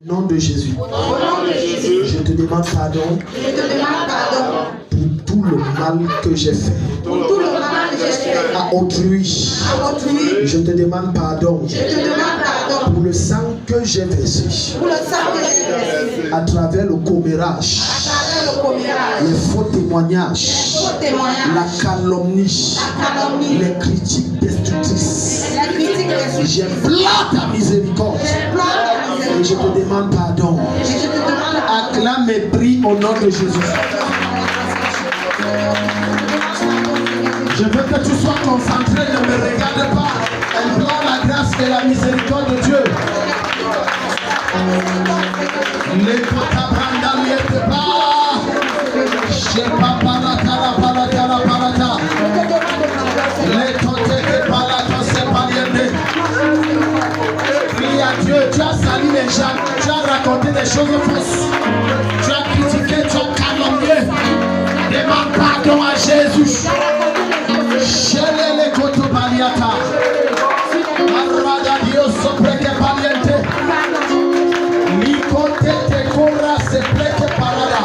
Au nom de Jésus. Je te demande pardon. Pour tout le mal que j'ai fait. À autrui. Je te demande pardon. Pour le sang que j'ai versé. À travers le commérage. Les faux témoignages. La calomnie. Les critiques destructrices. J'implore ta miséricorde. Et je te demande pardon. Acclame et prie au nom de Jésus. Je veux que tu sois concentré, ne me regarde pas. Implore la grâce et la miséricorde de Dieu. Les potabranda liete pas. Je pas parata la parata. Les totes parata c'est paliende. Prie à Dieu, tu as sali les gens, tu as raconté des choses fausses. Tu as critiqué, tu as calomnié. Demande pardon à Jésus. Chez les koto baliata. Arrada Dios sopreke paliente. Likote te kora se preke parada.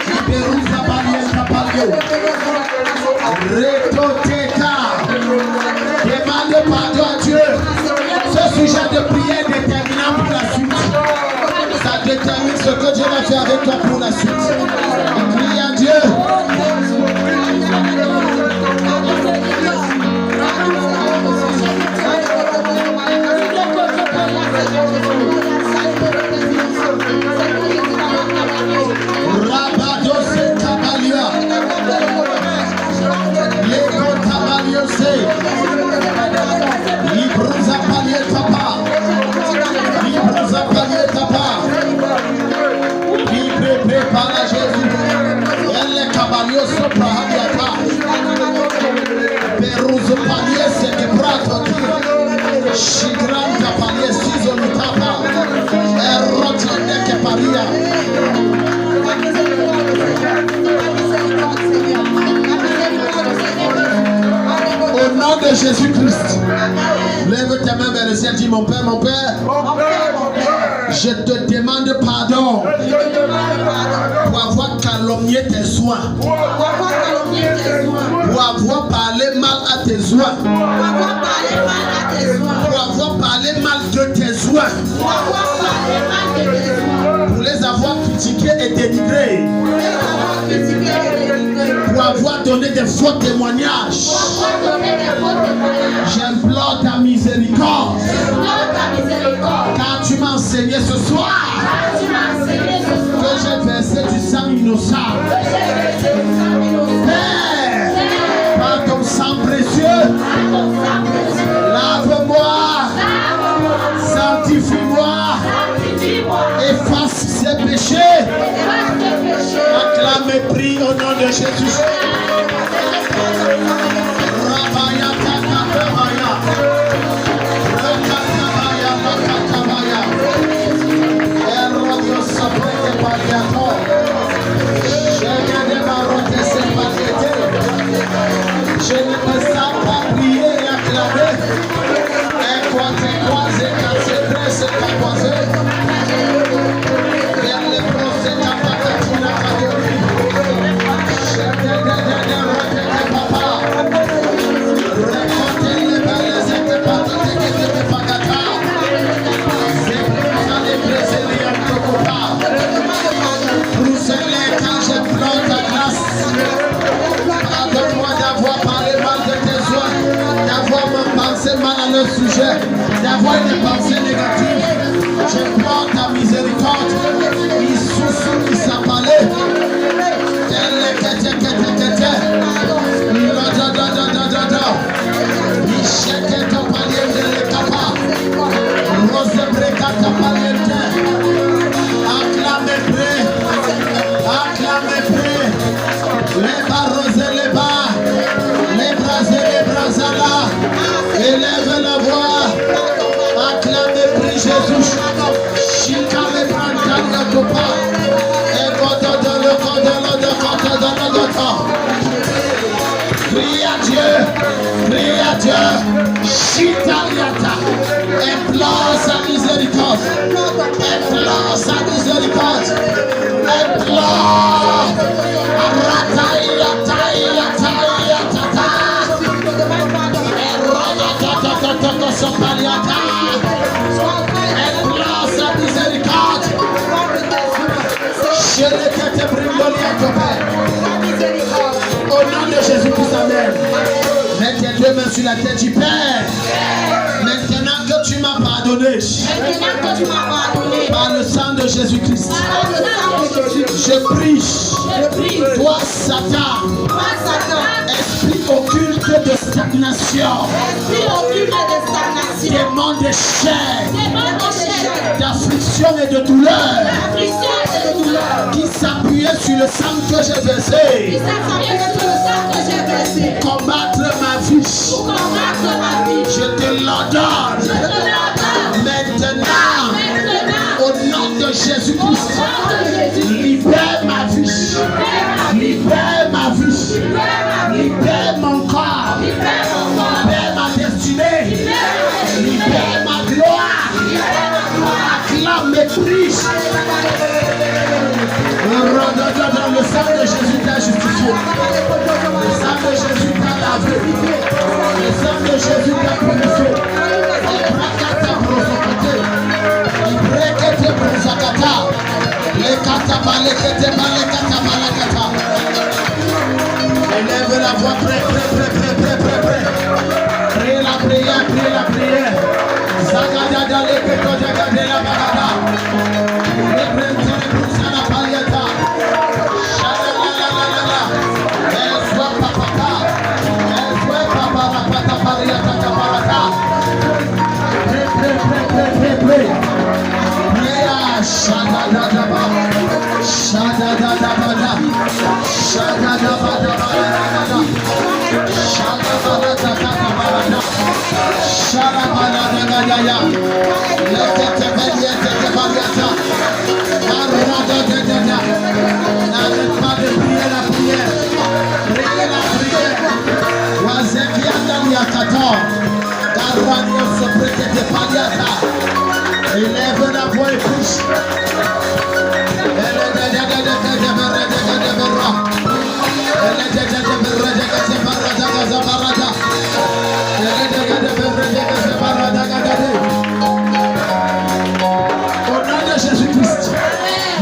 Liberuza balienta palio. Retoteka. Demande pardon à Dieu. Ce sujet de prière est déterminant pour la suite. Ça détermine ce que Dieu va faire avec toi pour la suite. Crie à Dieu. Rabadose Tabalia. Lego Tabaliose. Libruza Palietapa. Libruza Palietapa. Libre prépare Jésus. Elle Cabalio sopra Habiata. Peruzo Palies et Brato. Shigranta Palies Sizonitapa. Erotene Paria. Au nom de Jésus-Christ, lève tes mains vers le ciel, dis mon Père, je te demande pardon pour avoir calomnié tes soins, pour avoir parlé mal à tes soins, pour avoir parlé mal de tes soins, pour les avoir critiqués et dénigrés, pour avoir donné des faux témoignages. J'implore ta miséricorde. Car tu m'as enseigné ce soir que j'ai versé du sang innocent. Père, par ton sang précieux, lave-moi, sanctifie-moi, efface ces péchés. Acclame et prie au nom de Jésus. Rabaya Takabaya. Rakatabaya Rakatabaya. Erodio Sabreke Paliato. Je ne marote ses paliétés. Je ne me sens pas prier et acclamer. Et quoi t'es croisé, quand c'est prêt, c'est pas croisé. Vers les procès, t'as pas que tu n'as pas de vie. Je te papa. Récoltez les belles et pas de te pagata. C'est pour les blessés et un cocopa. Poussez-les quand je pleure ta grâce. Pardonne-moi d'avoir parlé mal de tes soins, d'avoir pensé mal à leur sujet, d'avoir une pensée négative. Je prends ta miséricorde. Il souffle, il s'appelait. Les barres et les bas, les bras et les bras là, élève la voix, acclame et prie Jésus, chica les brantagnes de pas, et prie à Dieu, Chitaliata, implore Implore sa miséricorde. Implore. Arataïa, taïa, taïa, tata. Implore sa miséricorde. Je ne te brûle à ton Père. Au nom de Jésus-Christ, amen. Mets tes deux mains sur la tête du Père. Maintenant que tu m'as pardonné, par le sang de Jésus-Christ, je prie, toi Satan, esprit occulte de stagnation, démon de chair, d'affliction et de douleur, qui s'appuyait sur le sang que j'ai versé, combattre ma vie, je te l'ordonne maintenant, au nom de Jésus-Christ, libère ma vie, libère ma vie, libère mon corps, libère ma destinée, libère ma gloire, acclame mes prix. Le sang de Jésus t'a justifié. Le sang de Jésus t'a lavé. Le sang de Jésus t'a purifié. Élève la voix, prêt. Priez la prière. Zagadada leketo jagade la bagada. Représentez la paliata. Shalalala. Elle soit papa. Elle soit papa pata paliata kaparata. Prêt. Priya shadadada. Shadadada. Shadadada. Shalabalagaya, n'arrête pas de prier la prière. Élève la voix et pousse. Au nom de Jésus-Christ,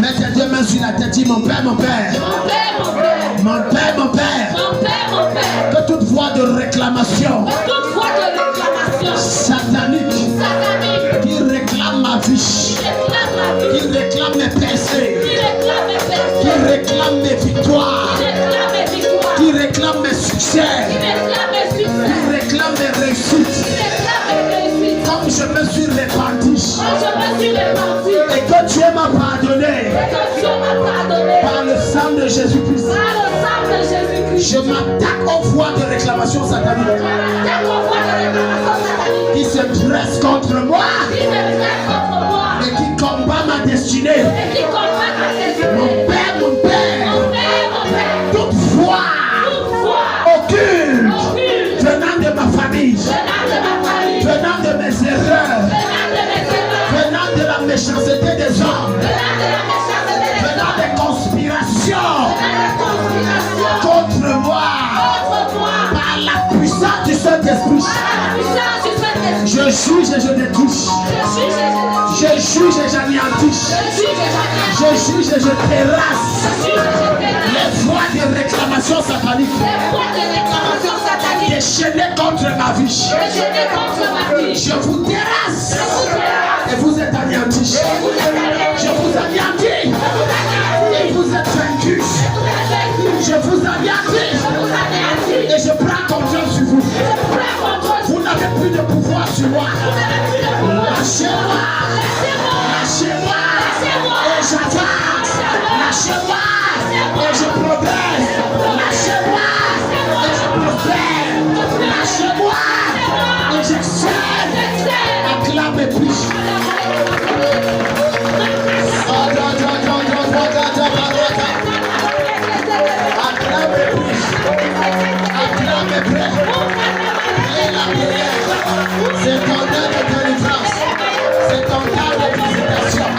mets tes deux mains sur la tête, dis mon Père, mon Père. Que toute voix de réclamation satanique qui réclame ma vie, qui réclame mes pensées, qui réclame mes victoires, qui réclame mes succès, qui réclame mes réussites, comme je me suis répandu et que Dieu m'a pardonné par le sang de Jésus-Christ, je m'attaque aux voix de réclamation satanique qui se dressent contre moi et qui combat ma destinée. Mon Père, toute voix occulte venant de ma famille, venant de mes erreurs, venant de la méchanceté des hommes, venant des conspirations contre moi, par la puissance du Saint-Esprit, je juge et je détruis, je juge et j'anéantis, je juge et je terrasse les voix de réclamation satanique déchaînées contre ma vie. Je vous terrasse et vous êtes anéantis. Je vous anéantis et vous êtes vaincus. Je vous anéantis et je prends contrôle sur vous. Vous n'avez plus de pouvoir sur moi. Lâchez-moi. Et j'avance. Lâchez-moi. Et je progresse. Lâchez-moi. Et je prospère. Lâchez-moi. Et j'excelle. Acclame et prie. Acclame et prie. C'est ton temps de délivrance. C'est ton temps de visitation.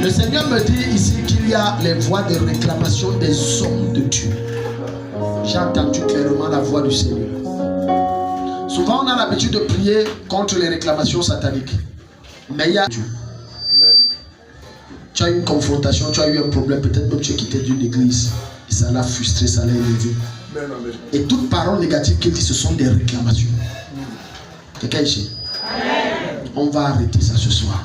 Le Seigneur me dit ici qu'il y a les voix de réclamation des hommes de Dieu. J'ai entendu clairement la voix du Seigneur. Souvent on a l'habitude de prier contre les réclamations sataniques. Mais il y a Dieu. Tu as eu une confrontation, tu as eu un problème, peut-être même tu es quitté d'une église. Et ça l'a frustré, ça l'a élevé. Et toute parole négative qu'il dit, ce sont des réclamations. Quelqu'un ici? On va arrêter ça ce soir.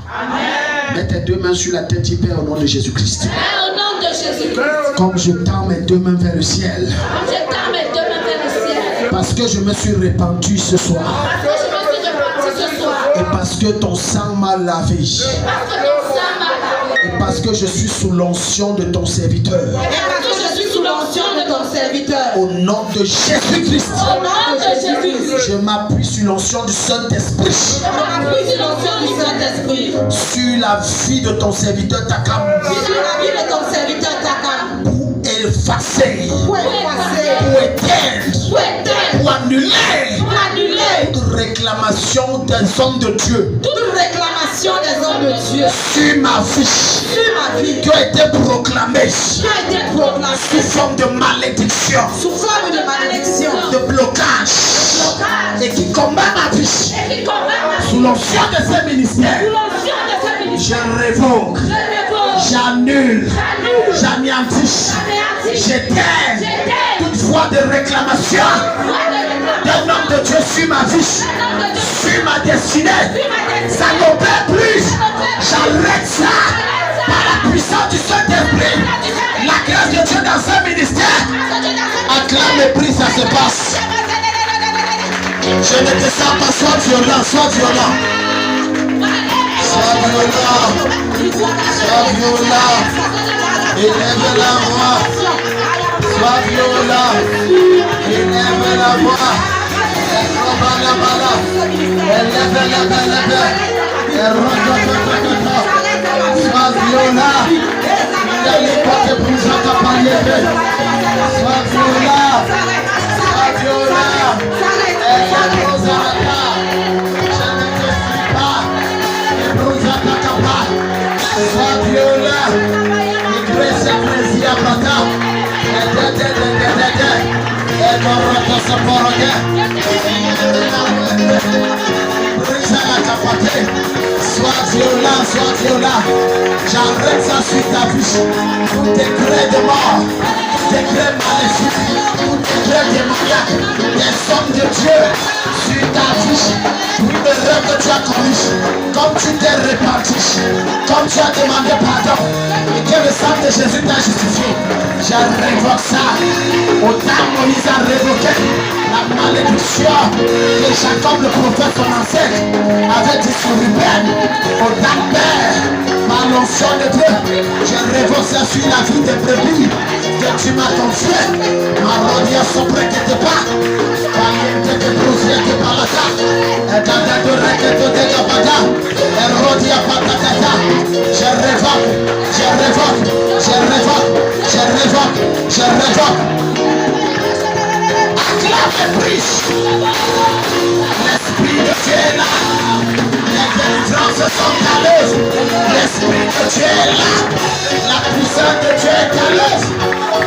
Mets tes deux mains sur la tête, tu pères au nom de Jésus-Christ. Au nom de Jésus-Christ. Comme je tends mes deux mains vers le ciel. Comme je tends mes deux mains vers le ciel. Parce que je me suis répandu ce soir. Parce que je me suis répandu ce soir. Et parce que ton sang m'a lavé. Parce que ton sang m'a lavé. Et parce que je suis sous l'onction de ton serviteur. Et parce que je suis sous l'onction de ton serviteur. Au nom de Jésus-Christ. Au nom de Jésus-Christ. Je m'appuie sur l'onction du Saint-Esprit. Je m'appuie sur l'onction du Saint-Esprit. Sur la vie de ton serviteur Takam. Sur la vie de ton serviteur Takam. Pour effacer. Pour effacer. Pour éteindre. Pour éteindre. Pour annuler. Pour annuler. Toute réclamation des hommes de Dieu. Toute réclamation des hommes de Dieu. Sur ma vie. Sur ma vie. Qui a été proclamée. Qui a été proclamée. Sous forme de malédiction. Sous forme de malédiction. De blocage. Et qui combat ma vie. Et qui combat ma vie. Sous l'onction de ces ministères. Sous l'onction de ces ministères. Je révoque. J'annule. J'anéantis. J'éteins toute voie de réclamation d'un homme de Dieu sur ma vie, sur ma destinée. Ça n'opère plus. J'arrête ça par la puissance du Saint-Esprit. La grâce de Dieu dans un ministère. Acclame et prie, ça se passe. Je ne te sens pas, sois violent, sois violent. Sois violent. Sois violent. Élève la voix. Sois violent. Élève la voix. Élève la balade. Sois violent. Il y a les portes brisantes à palier. Sois violent. Sois violent. Elle nous arrêta. Je ne te suis pas. Et nous attaquons pas. Sois violent. Iglesia Ecclesia Bata. Et sois violent, sois violent. J'arrête ça sur ta vie. Tout décret de mort, tout décret maléfique, tout décret démoniaque, des hommes de Dieu sur ta vie. Une erreur que tu as commise, comme tu t'es répandu, comme tu as demandé pardon, et que le sang de Jésus t'a justifié. Je révoque ça. Autant Moïse a révoqué la malédiction que Jacob le prophète, son ancêtre, avait dit sur Ruben. Autant Père, par l'onction de Dieu, je révoque ça sur la vie des brebis que tu m'as confié. Ma rodia sopre que te pas. Valiente que brusque que palata. Et tata de requete de capata. Et rodia patatata. Je révoque, je révoque, je révoque, je révoque, je révoque. Acclame et prie. L'esprit de Dieu est là. Les délivrances sont à l'œuvre. L'esprit de Dieu est là. La puissance de Dieu est à l'œuvre.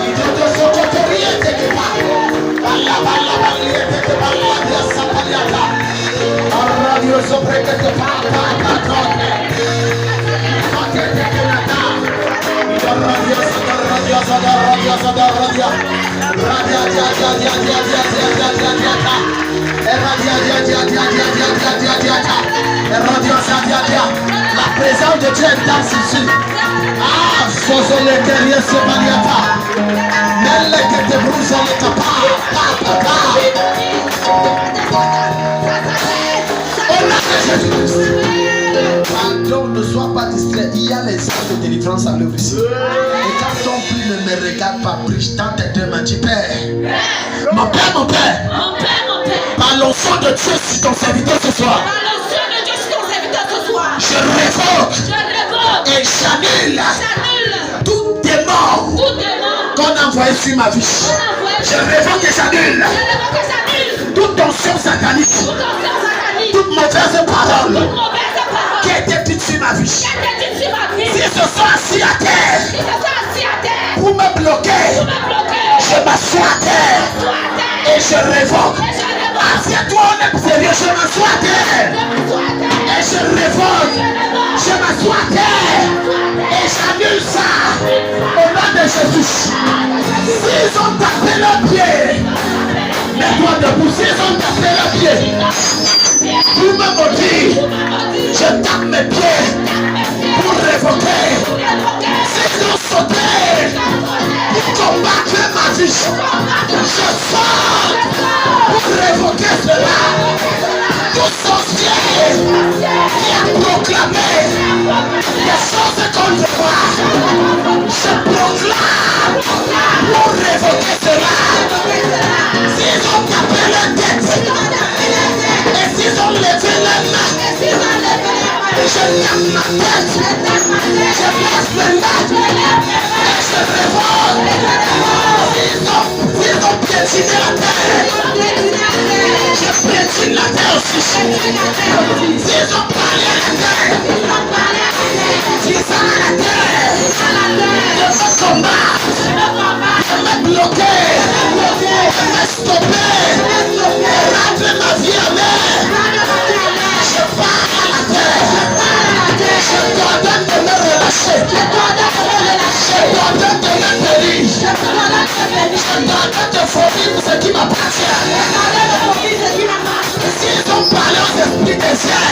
Il dit de son côté rien de pas. La présence de Dieu est dans ici. Ah, Sozo les guerriers se baliata. Melle que te brousse les capas. Au nom de Jésus-Christ. Pardon, ne sois pas distrait. Il y a les actes de délivrance à l'œuvre ici. Et quand ton prie ne me regarde pas, prie dans tes deux mains, dis Père. Mon Père, mon Père. Par l'onction de Dieu sur ton serviteur ce soir. Je révoque et j'annule tout démon qu'on a envoyé sur ma vie. Je révoque et j'annule toute onction satanique, toute mauvaise parole qui a été dite sur ma vie. Si je suis assis à terre pour me bloquer, je m'assois à terre et je révoque. Assieds-toi, on est sérieux, je m'assois à terre et je révoque. Je m'assois à terre et j'annule ça au nom de Jésus. S'ils ont tapé le pied, mets-toi debout. S'ils ont tapé le pied pour me maudire, je tape mes pieds pour révoquer. S'ils ont sauté pour combattre ma vie, je saute pour révoquer cela. Tout sorcier qui a proclamé des choses contre moi, je proclame pour révoquer cela. S'ils ont tapé la tête et s'ils ont levé les mains, je tape ma tête, je laisse les mains et je révoque. S'ils ont piétiné la terre, je piétine la terre aussi. S'ils ont parlé à la terre, s'ils sont à la terre, de me combattre, de me bloquer, de me stopper, de rendre ma vie à mer, je pars à la terre. Je t'ordonne de me relâcher. Je t'ordonne de me périr. Je t'ordonne de fournir ce qui m'appartient. S'ils ont parlé aux esprits des cieux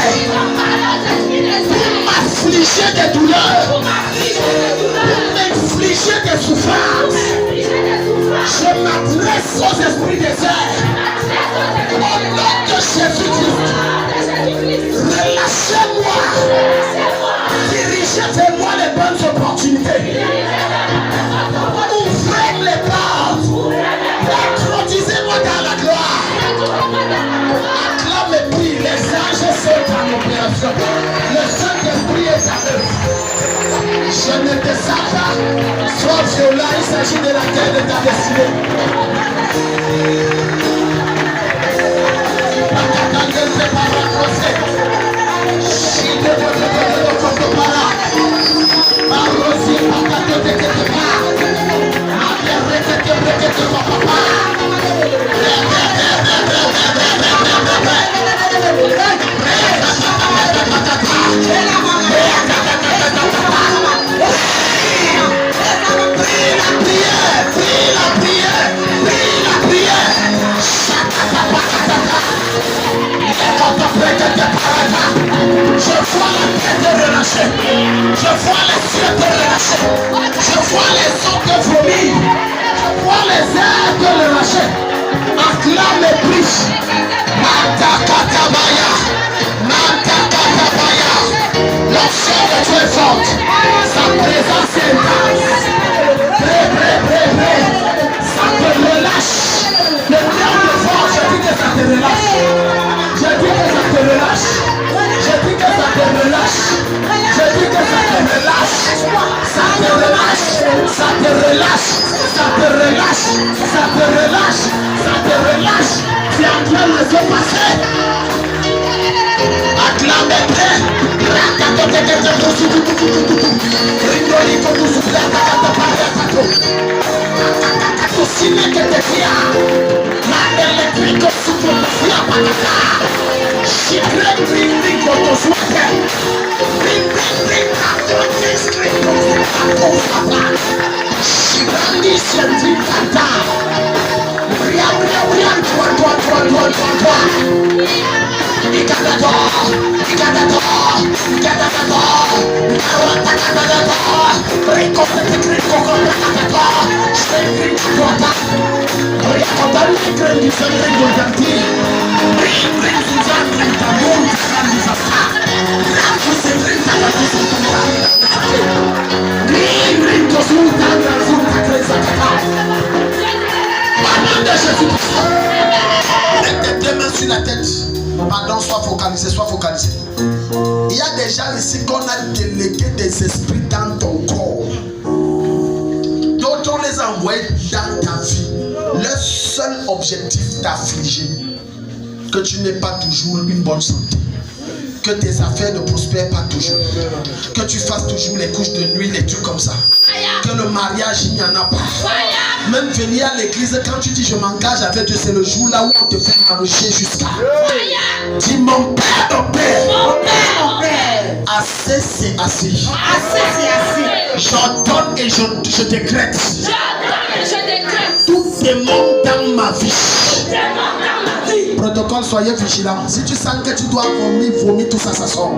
pour m'affliger des douleurs, pour m'infliger des souffrances, je m'adresse aux esprits des cieux. Au nom de Jésus-Christ, relâchez-moi. Dirigez vers moi les bonnes opportunités. Ouvrez les portes. Introduisez-moi dans la gloire. Acclame et prie. Les anges sont en opération. Le Saint-Esprit est à eux. Je ne te sens pas. Sois violent. Il s'agit de la terre de ta destinée. Je vois la tête relâchée. Je vois les cieux te relâcher. Je vois les eaux te vomir. Je vois les airs te relâcher. Acclame et prie. Manta katabaya. Manta katabaya. L'onction de Dieu est forte. Sa présence est intense. Prêt. Ça te relâche. Le terme de force, je dis que ça te relâche. Je dis que ça te relâche. Je dis que ça te relâche. Je dis que ça te relâche. Ça te relâche. Ça te relâche. Ça te relâche. Ça te relâche. Ça te relâche. Tu es en train de se passer. Acclame et prie. Sine que te fia, la electrico super fia patata. Mets tes deux mains sur la tête. Pardon, sois focalisé, sois focalisé. Il y a des gens ici qu'on a délégué des esprits dans ton corps. D'autres on les a envoyés dans ta vie. Leur seul objectif t'affliger. Que tu n'aies pas toujours une bonne santé. Que tes affaires ne prospèrent pas toujours. Que tu fasses toujours les couches de nuit, les trucs comme ça. Que le mariage, il n'y en a pas. Même venir à l'église, quand tu dis je m'engage avec Dieu, c'est le jour là où on te fait manger jusqu'à. Dis mon père, mon père. Mon père, mon père. Assez, c'est assez. Assez, c'est assez. J'ordonne et je décrète. J'ordonne et je décrète. Tout démon dans ma vie. Démon dans ma vie. Protocole, soyez vigilants. Si tu sens que tu dois vomir, tout ça, ça sort.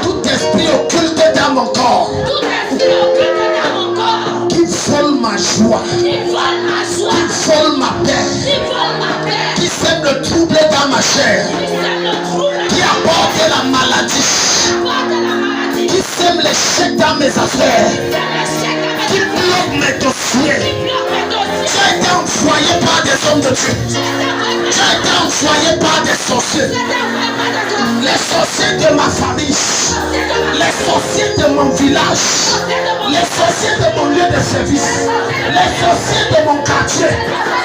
Tout esprit occulte dans mon corps. Tout esprit occulte dans mon corps. Qui vole ma joie. Qui vole ma joie. Qui vole ma paix. Qui vole ma paix. Qui sème le trouble dans ma chair. Qui sème le trouble. Qui apporte la maladie. Apporte la maladie. Qui sème l'échec dans mes affaires. Qui bloque mes dossiers. Tu as été envoyé par des hommes de Dieu. Tu as été envoyé par des sorciers. Les sorciers de ma famille. Les sorciers de mon village. Les sorciers de mon lieu de service. Les sorciers de mon quartier.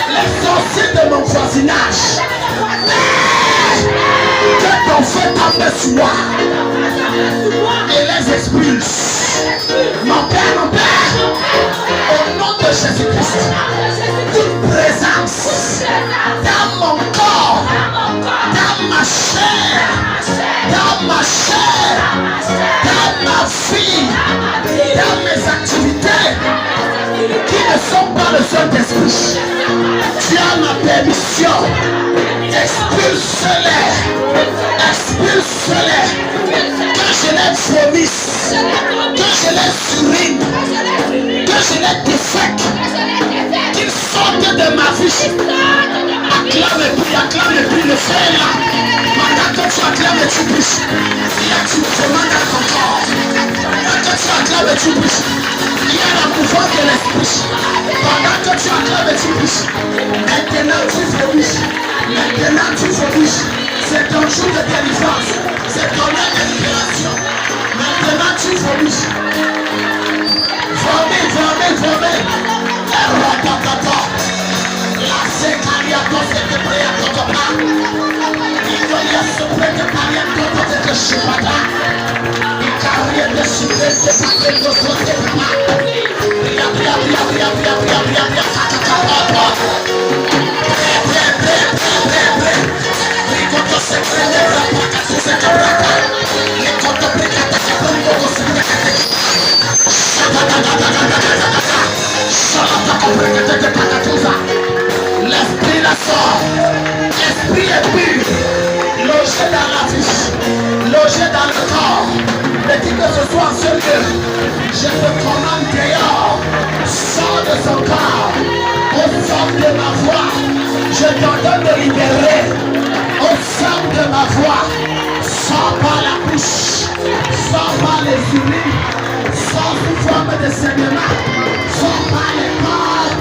Les sorciers de mon voisinage. Que ton feu tombe sur moi et les expulse. Mon Père, au nom de Jésus-Christ, toute présence dans mon corps, dans ma chair, dans ma vie, dans mes activités qui ne sont pas le seul d'esprit. Tu as ma permission. Expulse-les. Expulse-les. Que je les vomisse. Que je les urine. Que je les défecte. Qu'ils sortent de ma vie. Acclame et prie le feu est là. Pendant que tu acclames et tu bouges. Il y a du commande à ton corps. Pendant que tu acclames et tu bouges. Il y a la pouvoir de l'esprit. Pendant que tu acclames et tu bouges. Maintenant tu vomis. Maintenant tu vomis. C'est ton jour de délivrance. C'est ton heure de libération. Maintenant tu vomis. Vomis. La sécariato c'est que préato. Il y a ce prêt de pariato c'est que je suis pas. Il carrière de sucre c'est pas que je sois pas. L'esprit la sort. Esprit est pur. Logé dans la vie. Logé dans le corps. Mais dit que ce soit en ce lieu. Je te commande dehors. Sors de son corps. Au son de ma voix. Je t'ordonne de libérer. Au son de ma voix. Sors par la bouche. Sors par les urines. Sors sous forme de saignement. Sors par les corps.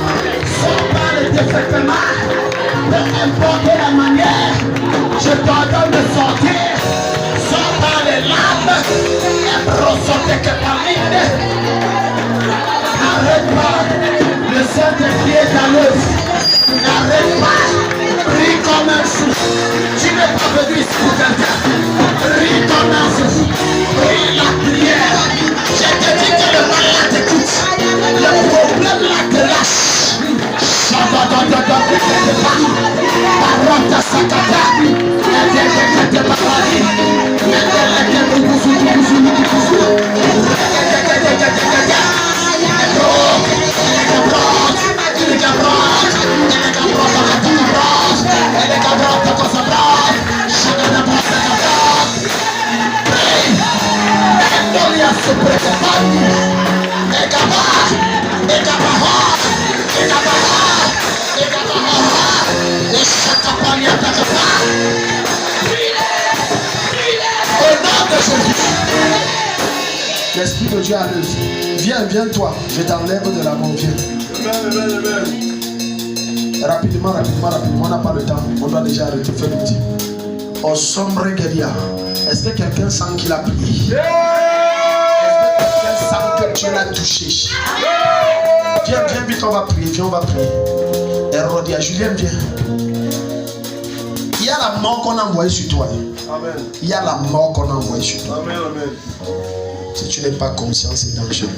Sors par les défaitements. Peu importe la manière. Je t'ordonne de sortir. Sors par les larmes. Et ressortez que par l'île. N'arrête pas. Le Saint-Esprit est à l'œuvre. N'arrête pas. Prie comme un fou. Tu n'es pas venu ici pour quelqu'un. Prie comme un fou. Prie la prière. Je te dis que le malade t'écoute. Le problème là te lâche. Parota sakata. L'Esprit de Dieu a l'œuvre. Viens toi, je t'enlève de la mort. Viens. Rapidement, on n'a pas le temps. On doit déjà arrêter, faire le petit. Au sombre guérilla. Est-ce que quelqu'un sent qu'il a prié? Est-ce que quelqu'un sent que Dieu l'a touché? Viens vite, on va prier. Viens, on va prier. Hérodia, Julien, viens. Il y a la mort qu'on a envoyée sur toi. Amen. Il y a la mort qu'on a envoyée sur toi. Amen, amen. Si tu n'es pas conscient, c'est dangereux.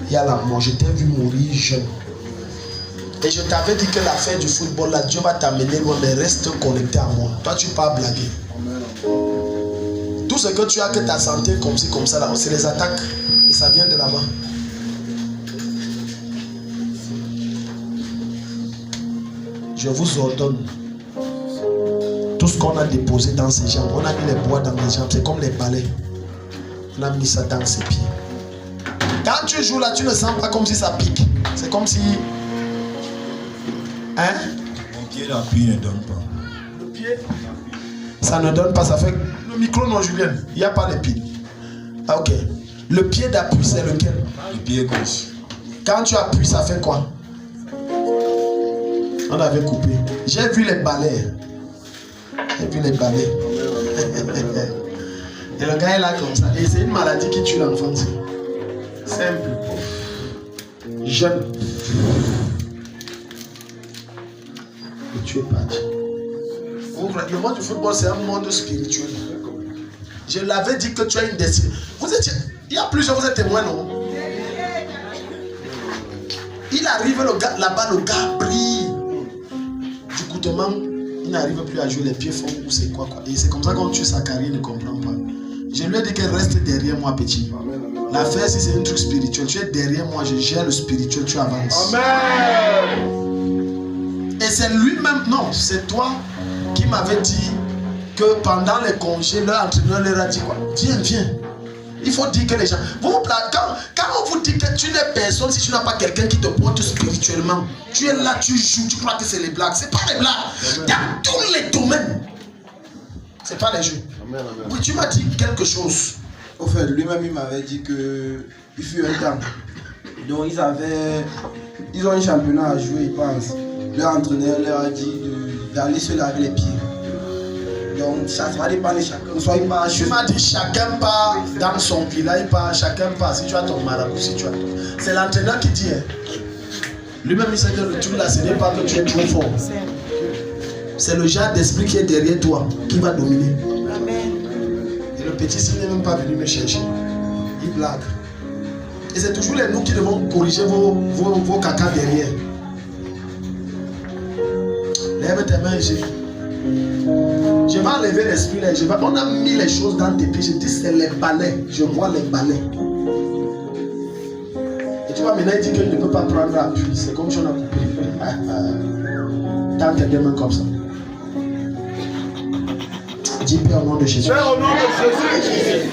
Il y a la mort. Je t'ai vu mourir jeune. Et je t'avais dit que l'affaire du football, là, Dieu va t'amener loin, mais reste connecté à moi. Toi, tu ne peux pas blaguer. Amen. Tout ce que tu as, que ta santé comme ci, comme ça, là, c'est les attaques. Et ça vient de là-bas. Je vous ordonne. Tout ce qu'on a déposé dans ses jambes, on a mis les bois dans les jambes, c'est comme les balais. On a mis ça dans ses pieds. Quand tu joues là, tu ne sens pas comme si ça pique. C'est comme si... Hein? Mon pied d'appui ne donne pas. Le pied, ça ne donne pas, ça fait... Le micro non, Julien, il n'y a pas les pieds. Ah, ok. Le pied d'appui, c'est lequel? Le pied gauche. Quand tu appuies, ça fait quoi? On avait coupé. J'ai vu les balais. J'ai vu les balais. Et le gars est là comme ça. Et c'est une maladie qui tue l'enfant. Simple. Jeune. Et tu es parti. Le monde du football, c'est un monde spirituel. Je l'avais dit que tu as une destinée. Vous étiez... Il y a plusieurs, vous êtes témoins, non? Il arrive là-bas, le gars brille. Du coup, il n'arrive plus à jouer, les pieds font ou c'est quoi. Et c'est comme ça qu'on tue sa carrière, il ne comprend pas. Je lui ai dit qu'elle reste derrière moi, petit. L'affaire, si c'est un truc spirituel, tu es derrière moi, je gère le spirituel, tu avances. Amen. Et c'est lui-même, non, c'est toi qui m'avais dit que pendant les congés, leur entraîneur leur a dit quoi? Viens. Il faut dire que les gens... Quand on vous dit que tu n'es personne, si tu n'as pas quelqu'un qui te porte spirituellement, tu es là, tu joues, tu crois que c'est les blagues. C'est pas les blagues. Dans tous les domaines. C'est pas les jeux. Amen, amen. Oui, tu m'as dit quelque chose. Au fait, lui-même, il m'avait dit que il fut un temps. Donc, ils ont un championnat à jouer, ils pensent. Leur entraîneur leur a dit d'aller se laver les pieds. Donc, ça va dépendre de chacun. Soyez pas. Tu m'as dit chacun part dans son village, chacun part. Si tu as ton marabout, si tu as ton... C'est l'entraîneur qui dit. Hein. Lui-même, il sait que le truc là, ce n'est pas que tu es trop fort. C'est le genre d'esprit qui est derrière toi qui va dominer. Et le petit, s'il n'est même pas venu me chercher, il blague. Et c'est toujours les nous qui devons corriger vos caca derrière. Lève tes mains ici. Je vais enlever l'esprit là. On a mis les choses dans tes pieds. Je dis c'est les balais. Je vois les balais. Et tu vois maintenant il dit qu'il ne peut pas prendre appui. C'est comme si on a coupé. Tends tes deux mains comme ça. Dis Père au nom de Jésus. Père, au nom de Jésus.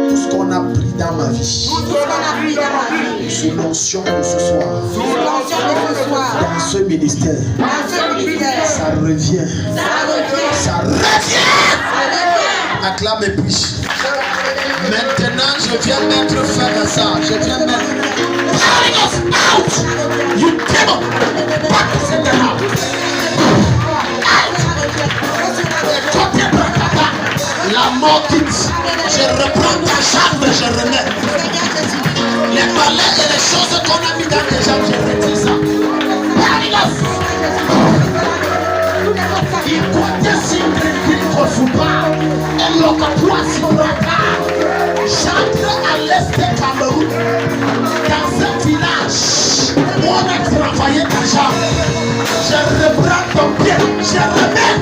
Tout ce qu'on a pris dans ma vie. Sous l'onction de ce soir. Dans ce ministère. Ça revient. Ça revient. Acclame et prie. Maintenant, je viens mettre fin à ça. Je viens mettre. Out! You devil! Back to the house. La mort quitte. Je reprends ta chambre, je remets. Les balais et les choses qu'on a mis dans les jambes, je retire ça. Il compte s'il faut pas. Et l'occasion s'il pas. J'entre à l'est de Cameroun. Dans un village où on a travaillé ta jambe. Je reprends ton pied, je remets.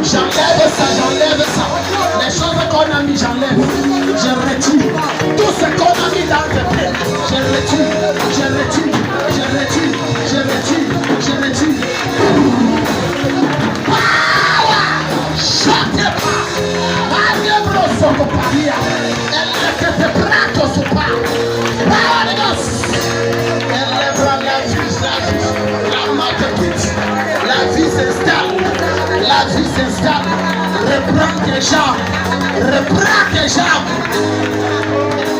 J'enlève ça. Les choses qu'on a mis, j'enlève. Je retire. Tout ce qu'on a mis dans le pied, je retire. Power! Shut up! reprends tes jambes. Reprends tes jambes.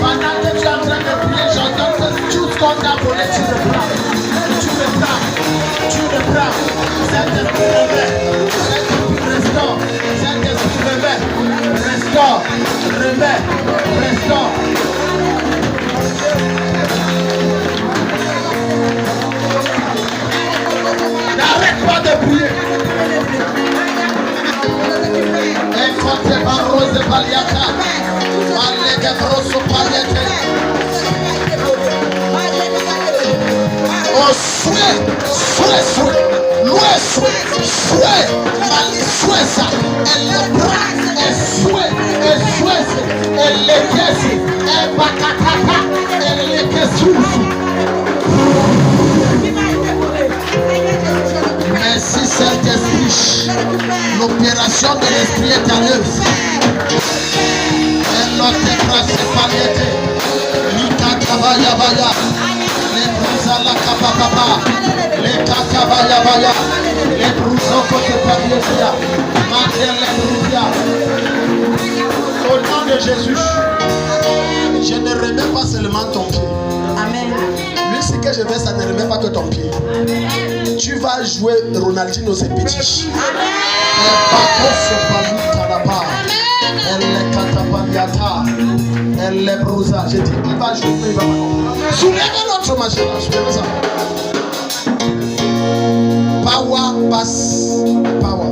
Pendant que tu es en train de prier, j'entends que tout ce qu'on t'a volé, tu reprends. Tu reprends. Tu reprends. Saint-Esprit réveille. Saint-Esprit restaure. Saint-Esprit réveille. Restaure. Réveille. Restaure. N'arrête pas de prier. Écoute par Rose Paliata. Mallega Grosso Paliate. Oh, souhait, souhait, souhait. Loué, souhait, souhait. Mali, souhait ça. Elle le prend. Elle souhait. Elle souhait. Elle le caisse. Elle bacatata. Elle le caisse. Merci Saint-Esprit. L'opération de l'Esprit est à l'œuvre. Elle n'a pas principalité. Lika Kabaya Baya. Les Brusala Kababa. Les Kakabaya Baya. Les Brusoko de Padia. Mandel les Brusia. Au nom de Jésus, je ne remets pas seulement ton pied. Amen. Lui, ce que je fais, ça ne remet pas que ton pied. Tu vas jouer Ronaldinho, c'est petit. Elle est brosa. J'ai dit, il va jouer, il va pas. Soulève l'autre machine. Ça. Power pass. Power.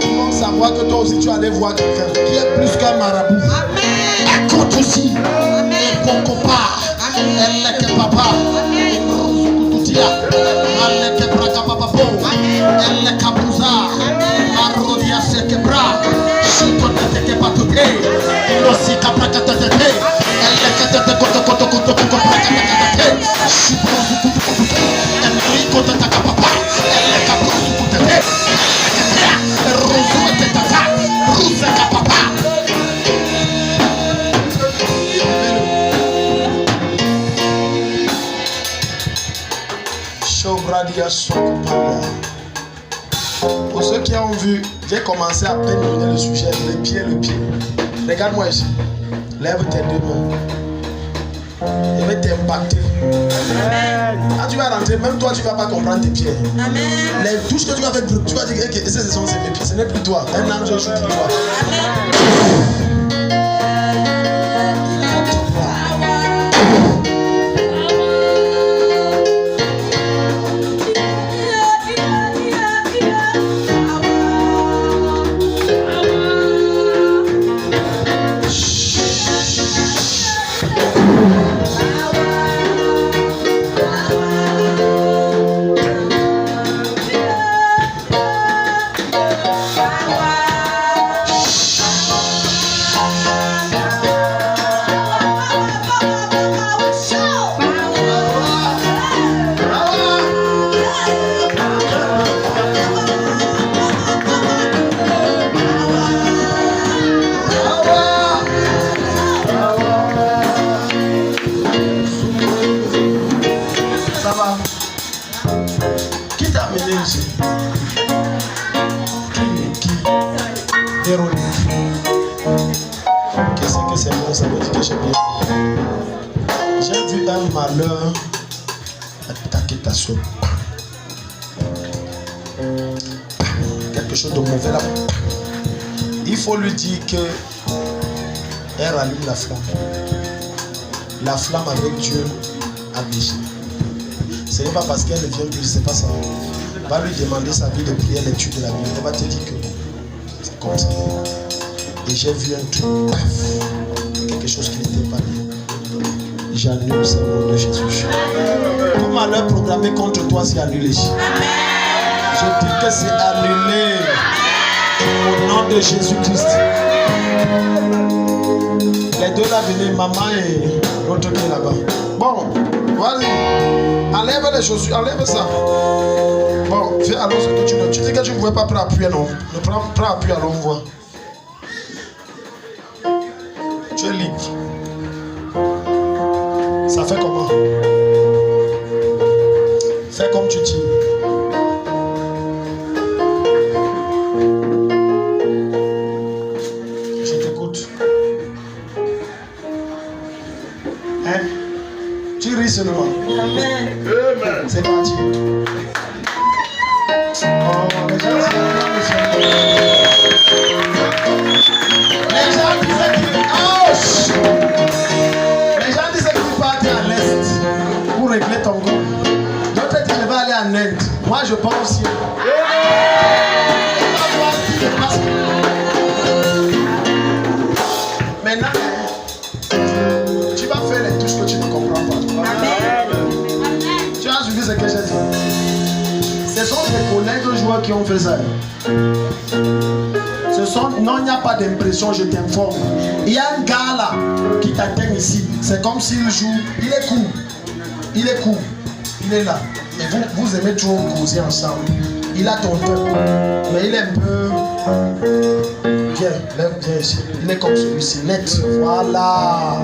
Comment savoir que toi aussi tu allais voir quelqu'un qui est plus qu'un marabout. Écoute aussi. Et Cocopa. Elle n'est que papa. Elle n'est que Bracapapa. Elle n'est qu'Abouza. Marodia Sekebra. Chikote que Patote. Losika Bracatete. Elle n'est que Koto. Chiprosu Kutu. Elle est Koto Takapapa. Elle est Kaprosu Kutete. Rosu Tetaka. Rusa Kapapa. Pour ceux qui ont vu, j'ai commencé à peine donner le sujet, le pied. Regarde-moi ici. Lève tes deux mains. Je vais t'impacter. Quand tu vas rentrer, même toi, tu ne vas pas comprendre tes pieds. Amen. Les touches que tu vas faire, tu vas dire que ce sont mes pieds. Ce n'est plus toi. Un ange joue pour toi. Qui t'a amené ici? Qui? Véronique. Qu'est-ce que c'est bon? Ça veut dire que j'ai bien. J'ai vu un malheur attaquer ta soeur. Quelque chose de mauvais là. Il faut lui dire que elle rallume la flamme. La flamme avec Dieu a déchiré. Ce n'est pas parce qu'elle vient que c'est pas ça. Va lui demander sa vie de prière, l'étude de la Bible. Elle va te dire que c'est comme ça. Et j'ai vu un truc, quelque chose qui n'était pas bien. J'annule ça au nom de Jésus. Tout malheur programmé contre toi, c'est annulé. Je dis que c'est annulé au nom de Jésus-Christ. Les deux là venaient, maman et l'autre qui est là-bas. Bon, vas-y. Enlève les chaussures, enlève ça. Bon, fais alors ce que tu veux. Tu dis que tu ne pouvais pas prendre appui, non? Ne prends appui, alors on voit. Tu es libre. Ça fait comment? Fais comme tu dis. rit seulement. Amen. C'est parti. Oh, les gens disaient qu'ils partaient à l'est pour régler ton compte. D'autres disent je vais aller en Inde. Moi je pense aussi. Maintenant, tu vas faire les touches que tu ne comprends pas. Tu as suivi ce que j'ai dit. Ce sont des collègues joueurs qui ont fait ça. Non, il n'y a pas d'impression, je t'informe. Il y a un gars là qui t'atteint ici. C'est comme s'il joue. Il est court. Il est court. Il est là. Et vous aimez trop causer ensemble. Il a ton temps. Mais il est un peu. Viens, lève ici. Il est comme celui-ci, net. Voilà.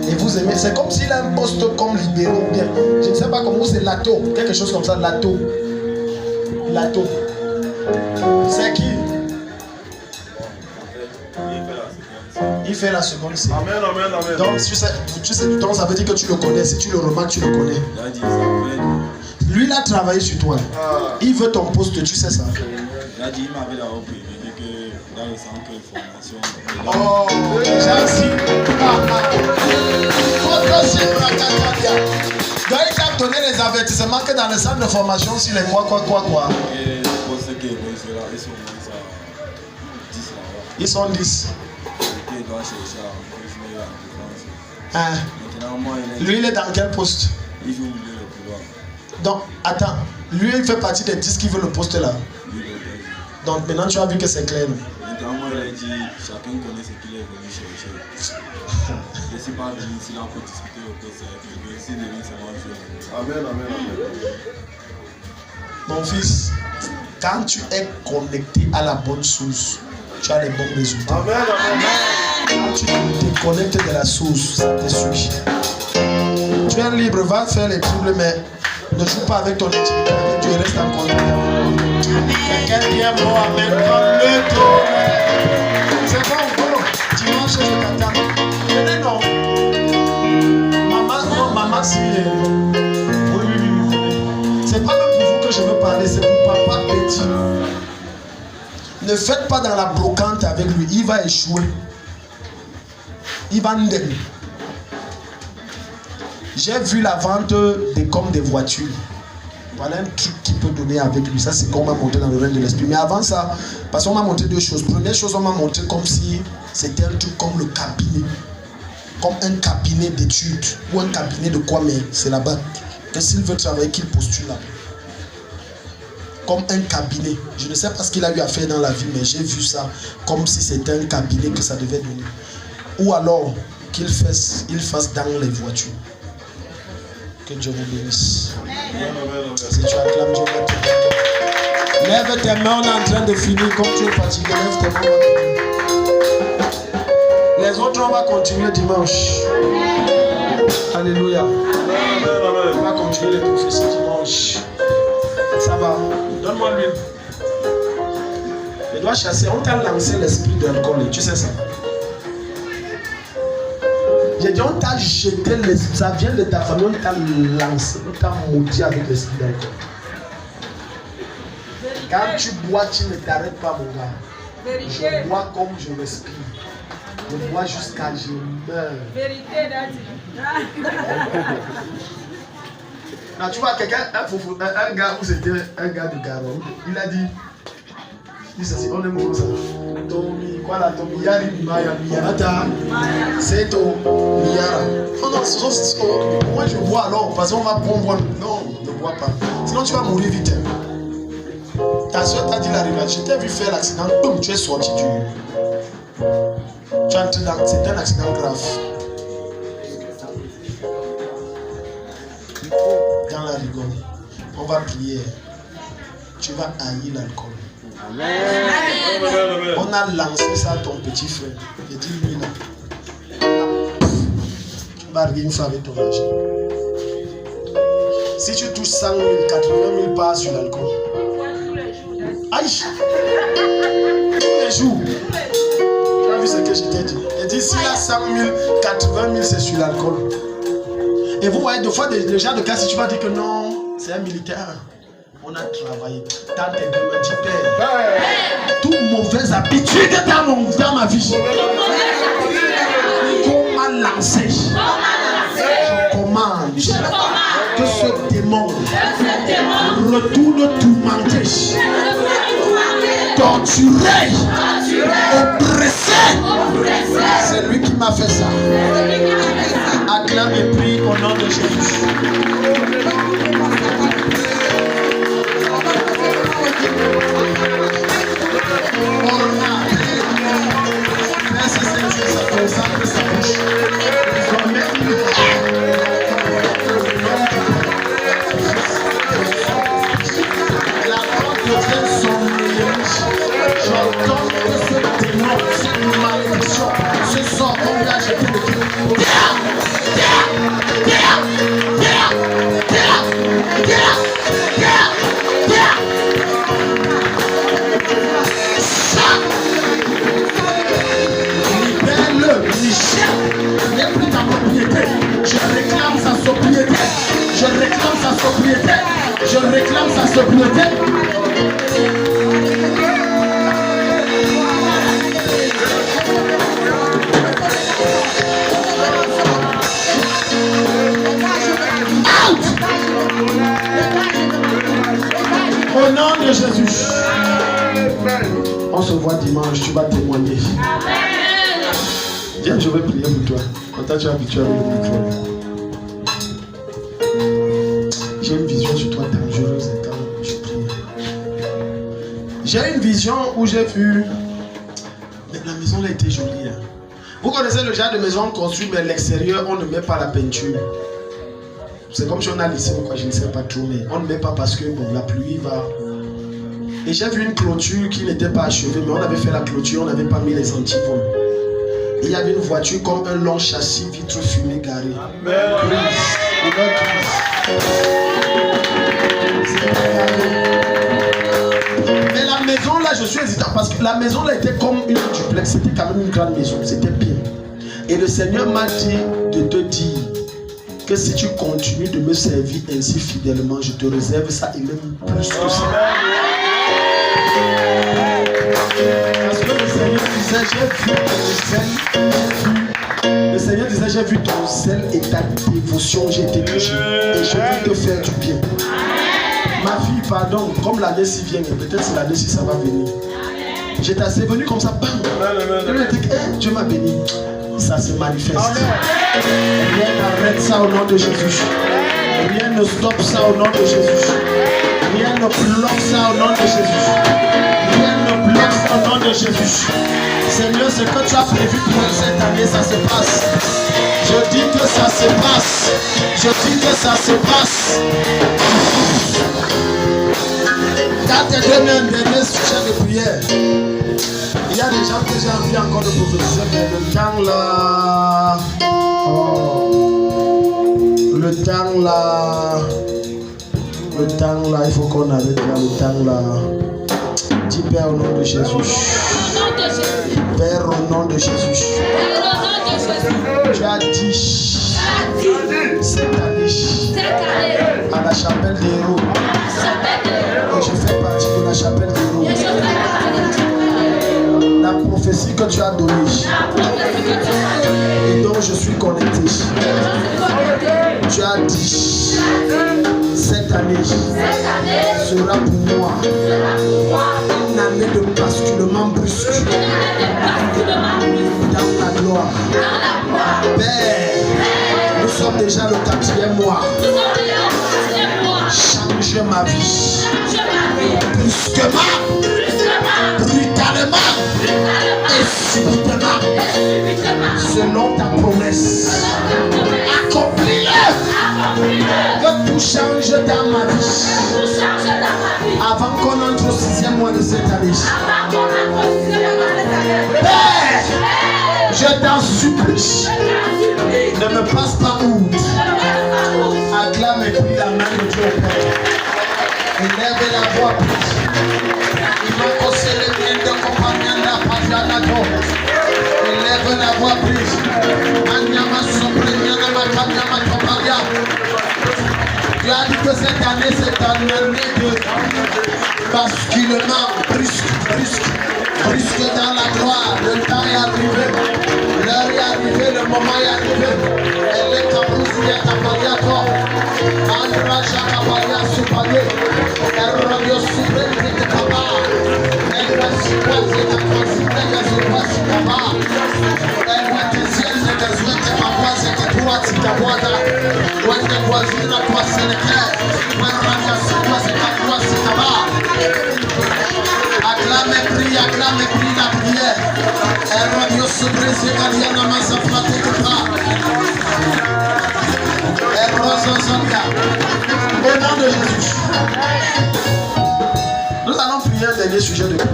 Et vous aimez. C'est comme s'il a un poste comme libéraux. Bien. Je ne sais pas comment c'est Lato. Quelque chose comme ça. Lato. C'est qui? Il fait la seconde série. Amen, amen, amen. Donc, donc ça veut dire que tu le connais. Si tu le remarques, tu le connais. Lui, il a travaillé sur toi. Il veut ton poste, tu sais ça. Il a dit, il m'avait d'abord prévenu que dans le centre de formation. Oh, merci. Donc, il t'a donné les avertissements que dans le centre de formation, s'il est quoi. Et pour ce qui est Ils sont 10. Il doit chercher à jouer Lui, il est dans quel poste? Il joue au milieu de couloir. Donc, attends. Lui, il fait partie des 10 qui veulent le poste là. Donc, maintenant, tu as vu que c'est clair. Maintenant, moi, il a dit, chacun connaît ce qu'il est venu chercher. Je ne suis pas venu ici là pour discuter au poste avec lui. Je suis venu seulement jouer. Amen, amen, amen. Mon fils, quand tu es connecté à la bonne source, tu as les bons résultats. Amen, amen. Quand tu te déconnectes de la source, ça te suit. Tu es libre, va faire les troubles, mais ne joue pas avec ton intimité, avec Dieu, reste en contact. Quelqu'un dit un mot, amen, comme le tonnerre. C'est bon, dimanche, je t'attends. Venez, non. Maman, si. Oui. C'est pas même pour vous que je veux parler, c'est pour papa petit. Ne faites pas dans la brocante avec lui, il va échouer. Il va ndem. J'ai vu la vente comme des voitures. Voilà un truc qui peut donner avec lui. Ça, c'est qu'on m'a montré dans le règne de l'esprit. Mais avant ça, parce qu'on m'a montré deux choses. Première chose, on m'a montré comme si c'était un truc comme le cabinet. Comme un cabinet d'études. Ou un cabinet de quoi, mais c'est là-bas. Que s'il veut travailler, qu'il postule là. Comme un cabinet. Je ne sais pas ce qu'il a eu à faire dans la vie, mais j'ai vu ça comme si c'était un cabinet que ça devait donner. Ou alors qu'il fasse dans les voitures. Que Dieu vous bénisse. Si tu acclames Dieu, va te bénir. Lève tes mains, on est en train de finir. Comme tu es fatigué, lève tes mains. Les autres, on va continuer dimanche. Alléluia. On va continuer les prophéties dimanche. Ça va. Donne-moi l'huile. Je dois chasser. On t'a lancé l'esprit de l'alcool. Tu sais ça. J'ai dit, on t'a jeté l'esprit. Ça vient de ta famille. On t'a lancé. On t'a maudit avec l'esprit d'alcool. Quand tu bois, tu ne t'arrêtes pas, mon gars. Je bois comme je respire. Je bois jusqu'à je meurs. Vérité, Daddy. Non, tu vois, quelqu'un, un gars où c'était un gars de Garonne, il a dit, on aime comme ça. Tomi, quoi là, Tomi, Yari, Maya, Miyarata, c'est ton Miyara. Non, moi je bois alors, parce qu'on va prendre. Non, ne bois pas. Sinon tu vas mourir vite. Ta soeur t'a dit la réalité, je t'ai vu faire l'accident, boum, tu es sorti du. Tu es entré dans. C'est un accident grave. Dans la rigole, on va prier. Tu vas haïr l'alcool. On a lancé ça à ton petit frère. Il dit lui là. Tu vas arriver une fois avec ton argent. Si tu touches 100 000, 80 000 pas sur l'alcool. Aïe! Tous les jours. Tu as vu ce que je t'ai dit? Il dit s'il y a 100 000, 80 000 c'est sur l'alcool. Et vous voyez, des fois, les gens de cas, si tu vas dire que non, c'est un militaire. On a travaillé. Tant tes deux me dit, Père, toute mauvaise habitude dans ma vie, qu'on m'a lancé. Je commande que ce démon retourne tourmenté, torturé, oppressé. C'est lui qui m'a fait ça. Acclame et prie au nom de Jésus. Merci Seigneur, ça consacre sa bouche. La porte devient son ennemi. J'entends que ce démon, cette malédiction, ce sort comme là j'ai fait le cœur. Libère-le, Michel n'est plus ta propriété. Je réclame sa sobriété. Je réclame sa sobriété. Je réclame sa sobriété. Au nom de Jésus. On se voit dimanche, tu vas témoigner. Viens, je vais prier pour toi. Quand tu es habitué avec le micro. J'ai une vision sur toi dangereuse quand je prie. J'ai une vision où j'ai vu. Mais la maison a été jolie. Hein. Vous connaissez le genre de maison construite, mais à l'extérieur, on ne met pas la peinture. C'est comme si on a laissé ou quoi, je ne sais pas trop, mais on ne met pas parce que bon, la pluie va. Et j'ai vu une clôture qui n'était pas achevée, mais on avait fait la clôture, on n'avait pas mis les antivols. Et il y avait une voiture comme un long châssis, vitre fumée garée. Mais la maison là, je suis hésitant parce que la maison là était comme une duplex, c'était quand même une grande maison, c'était bien. Et le Seigneur m'a dit de te dire que si tu continues de me servir ainsi fidèlement, je te réserve ça et même plus que ça. Parce que le Seigneur disait, j'ai vu ton zèle, le Seigneur disait, j'ai vu ton zèle et ta dévotion, j'ai été touché et je veux te faire du bien. Ma fille, pardon, comme l'année-ci vient, peut-être c'est l'année-ci ça va venir. J'étais assez venu comme ça, bam. Dieu m'a béni. Ça se manifeste. Rien n'arrête ça au nom de Jésus. Rien ne stoppe ça au nom de Jésus. Rien ne bloque ça au nom de Jésus. Rien ne bloque ça au nom de Jésus. Seigneur, ce que tu as prévu pour cette année, ça se passe. Je dis que ça se passe. Je dis que ça se passe. Quand tu as donné un dernier sujet de prière, il y a des gens que j'ai envie encore de prophétiser, mais le temps là, il faut qu'on arrête là, le temps là. Dis Père au nom de Jésus. Père au nom de Jésus. Tu as dit cette année à la chapelle des héros. Et je fais partie de la chapelle des héros. La prophétie que tu as donnée et dont je suis connecté. Tu as dit cette année sera pour moi une année de basculement brusque dans la gloire. Père, nous sommes déjà le 4e mois. Change ma vie brusquement, brutalement et subitement, selon ta promesse. Accomplis-le. Que tout change dans ma vie. Avant qu'on entre au 6e mois de cette année. Père, je t'en supplie. Ne me passe pas outre. Acclame et prie la main de Dieu au Père. Élève la voix. Élève la voix, prise. Anyama Sopreniana Makanyama Tomaria. Déclare que cette année, c'est une année de basculement brusque dans la gloire. Le temps est arrivé, l'heure est arrivée, le moment est arrivé. Elle est Kabrousia Kapaliato, Andra Jakapalia Supale, Radio Supreme de Kaba, elle va s'y ta considère que c'est pas si Kaba. Elle va te dire que tu es ma voix, c'est que tu as ta voix. When the voisin na toi c'est le cœur, when Radio Supreme c'est ta voix, c'est Kaba. Acclamez, prie la prière. Elle Radio Supreme c'est Kaliana Masafla Tekapa. Elle rose Zonia. Au nom de Jésus. Nous allons prier un dernier sujet de prière.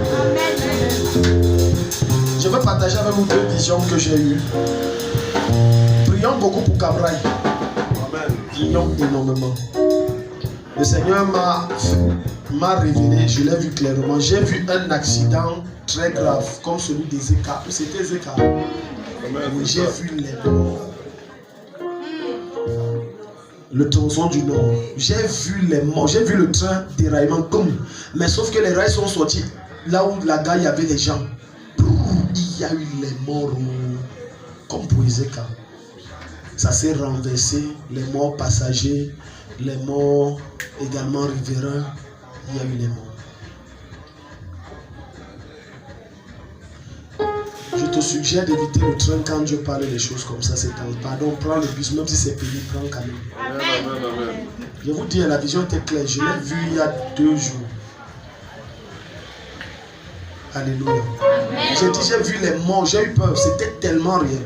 Je veux partager avec vous deux visions que j'ai eues. Prions beaucoup pour Cabral. Prions énormément. Le Seigneur m'a révélé, je l'ai vu clairement. J'ai vu un accident très grave, comme celui des Zeka. C'était Zeka. Oui, j'ai vu les morts. Le tronçon du Nord. J'ai vu les morts. J'ai vu le train déraillement comme. Mais sauf que les rails sont sortis là où la gare il y avait les gens. Il y a eu les morts comme pour Ezeka. Ça s'est renversé. Les morts passagers, les morts également riverains. Il y a eu les morts. Je te suggère d'éviter le train quand Dieu parle des choses comme ça. C'est pardon, prends le bus, même si c'est payé, prends quand même. Amen. Je vous dis, la vision était claire. Je l'ai vue il y a 2 jours. Alléluia. J'ai dit, j'ai vu les morts, j'ai eu peur. C'était tellement réel.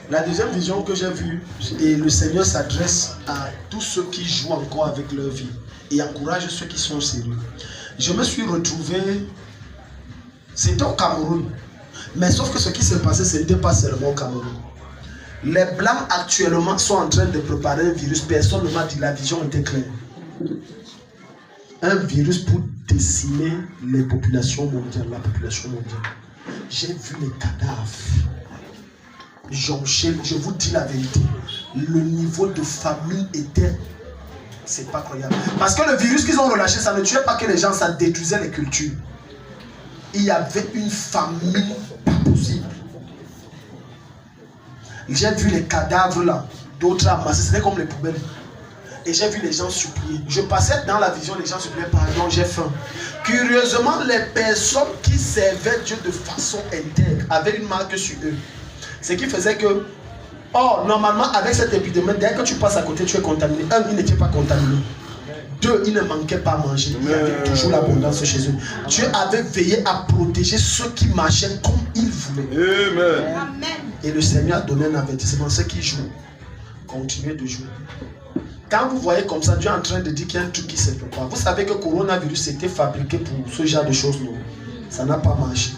La deuxième vision que j'ai vue, et le Seigneur s'adresse à tous ceux qui jouent encore avec leur vie et encourage ceux qui sont sérieux. Je me suis retrouvé, c'était au Cameroun. Mais sauf que ce qui s'est passé, ce n'était pas seulement au Cameroun. Les Blancs actuellement sont en train de préparer un virus. Personne ne m'a dit, la vision était claire. Un virus pour décimer les populations mondiales, la population mondiale. J'ai vu les cadavres joncher. Je vous dis la vérité. Le niveau de famille était... C'est pas croyable. Parce que le virus qu'ils ont relâché, ça ne tuait pas que les gens, ça détruisait les cultures. Il y avait une famille pas possible. J'ai vu les cadavres là, d'autres amassés, c'était comme les poubelles. Et j'ai vu les gens supplier. Je passais dans la vision, les gens suppliaient, pardon, j'ai faim. Curieusement, les personnes qui servaient Dieu de façon intègre avaient une marque sur eux. Ce qui faisait que, normalement, avec cette épidémie, dès que tu passes à côté, tu es contaminé. Un, ils n'étaient pas contaminés. 2, ils ne manquaient pas à manger. Il y avait toujours l'abondance chez eux. Dieu avait veillé à protéger ceux qui marchaient comme il voulait. Amen. Et le Seigneur a donné un avertissement. Ceux qui jouent, continuez de jouer. Quand vous voyez comme ça, Dieu est en train de dire qu'il y a un truc qui se prépare. Vous savez que le coronavirus était fabriqué pour ce genre de choses, non? Ça n'a pas marché.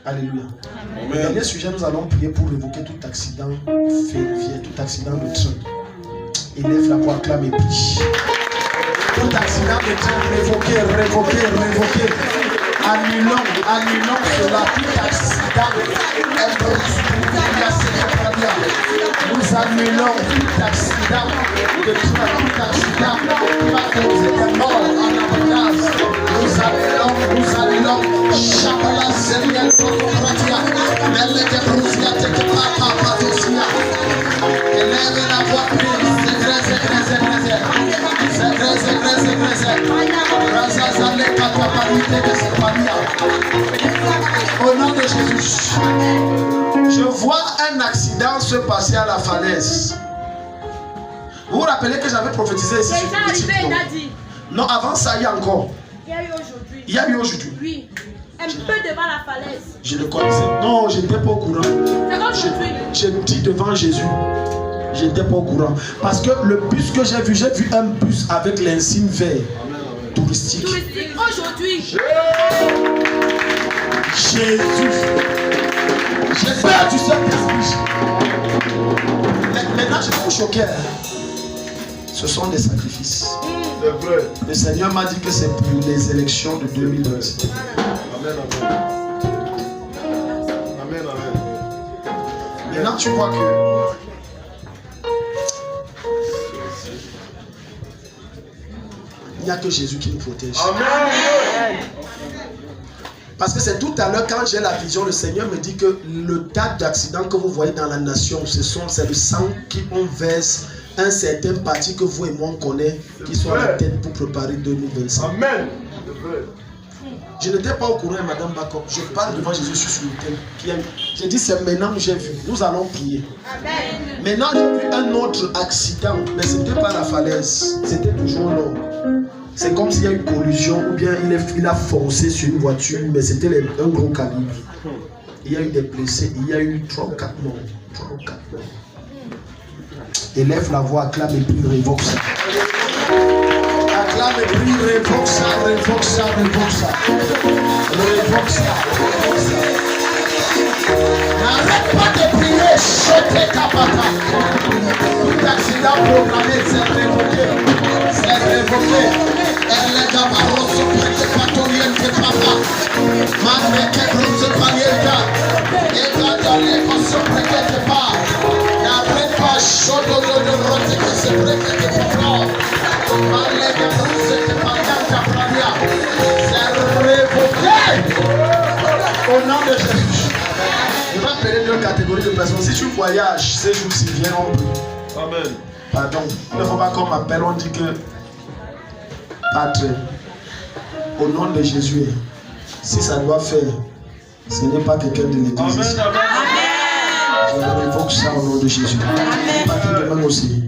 Alléluia. Le dernier sujet, nous allons prier pour révoquer tout accident ferroviaire, tout accident de train. Élève la voix, acclame et prie. Tout accident de train, révoqué. Annulons cela, tout accident. Nous annulons tout accident de train, tout accident qui va causer des morts en abondance. Nous annulons Chabala Zéliel Protopratia, Melle de Brusia Tekepapa Patosia. Élève la voix, prie. Au nom de Jésus, je vois un accident se passer à la falaise. Vous vous rappelez que j'avais prophétisé ici? Non, avant ça, il y a encore. Il y a eu aujourd'hui. Oui. Un peu devant la falaise. Je le connaissais. Non, je n'étais pas au courant. Je dis devant Jésus. Je n'étais pas au courant. Parce que le bus que j'ai vu un bus avec l'insigne vert touristique. Aujourd'hui. Jésus. J'ai peur du Saint-Esprit. Maintenant, je suis choqué. Ce sont des sacrifices. C'est vrai. Le Seigneur m'a dit que c'est pour les élections de 2026. Amen. Amen. Maintenant, tu vois que Il n'y a que Jésus qui nous protège. Amen. Parce que c'est tout à l'heure, quand j'ai la vision, le Seigneur me dit que le tas d'accidents que vous voyez dans la nation, c'est le sang qu'on verse un certain parti que vous et moi on connaît, qui sont à la tête pour préparer 2025. Amen. Je n'étais pas au courant, Madame Bako. Je parle devant Jésus, je suis sur le thème. J'ai dit, c'est maintenant que j'ai vu. Nous allons prier. Amen. Maintenant, j'ai vu un autre accident, mais ce n'était pas la falaise, c'était toujours l'eau. C'est comme s'il y a eu collision ou bien il a foncé sur une voiture, mais c'était un gros calibre. Il y a eu des blessés, il y a eu 3 ou 4 morts. 3 ou 4 morts. Élève la voix, acclame et prie, révoque ça. Acclame et prie, révoque ça, révoque ça, révoque ça. Révoque ça, révoque ça. N'arrête pas de prier, chotez ta patate. Tout accident programmé, c'est révoqué. C'est révoqué. Elle est d'abord au prête patoliente papa. Maneke brose palieta. Et dans les consos prête pas. N'arrête pas, chodo de rote que se prête papa. Maneke brose palieta pralia. C'est révoqué. Au nom de Jésus. Je vais appeler 2 catégories de personnes. Si tu voyages ces jours-ci, viens en plus. Amen. Pardon. Il ne faut pas qu'on m'appelle, on dit que Pâtre, au nom de Jésus, si ça doit faire, ce n'est pas quelqu'un de l'église. Amen. Je révoque ça au nom de Jésus. Pâtre demain aussi.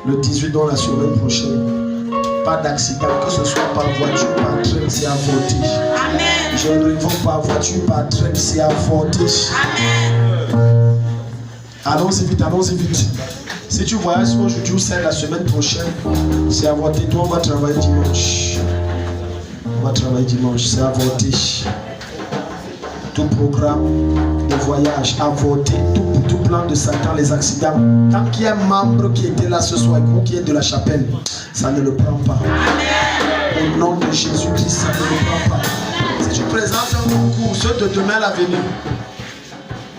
Le 18 dans la semaine prochaine. Pas d'accident, que ce soit par voiture, par train, c'est avorté. Amen. Je ne révoque par voiture, par train, c'est avorté. Amen. Allons-y vite, allons-y vite. Si tu voyages aujourd'hui ou c'est la semaine prochaine, c'est avorté. Toi, on va travailler dimanche. On va travailler dimanche, c'est avorté. Tout programme de voyage avorté, tout plan de Satan, les accidents. Tant qu'il y a un membre qui était là ce soir ou qui est de la chapelle, ça ne le prend pas. Amen. Au nom de Jésus-Christ, ça ne le prend pas. Si tu présentes un concours, ceux de demain à l'avenir,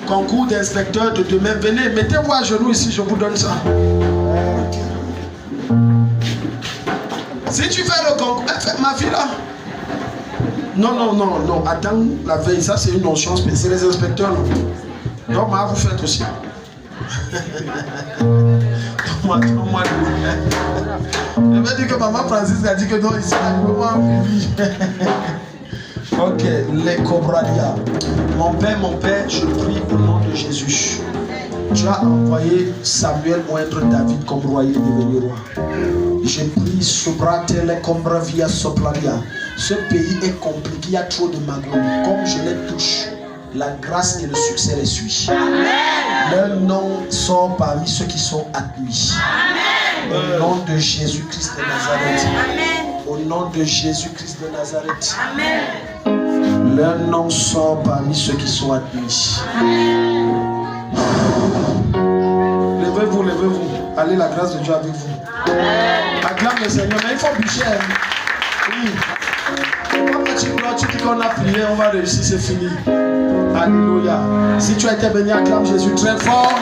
concours d'inspecteur de demain, venez, mettez-vous à genoux ici, je vous donne ça. Si tu fais le concours, ma fille là. Non, attends la veille, ça c'est une notion spéciale, les inspecteurs non. Donc, vous faites aussi. Donne-moi. Je vais dire que maman Francis a dit que non, ici, ok, les cobralia. Mon père, je prie au nom de Jésus. Tu as envoyé Samuel moindre David comme roi, il est devenu roi. Je prie Sobratele Combra via Soplaria. Ce pays est compliqué, il y a trop de magouilles. Comme je les touche, la grâce et le succès les suivent. Leur nom sort parmi ceux qui sont admis. Au nom de Jésus-Christ de Nazareth. Au nom de Jésus-Christ de Nazareth. Leur nom sort parmi ceux qui sont admis. Levez-vous. Allez, la grâce de Dieu avec vous. Acclame le Seigneur, mais il faut bûcher. Oui. Tu dis qu'on a prié, on va réussir, c'est fini. Alléluia. Si tu as été béni, acclame Jésus très fort.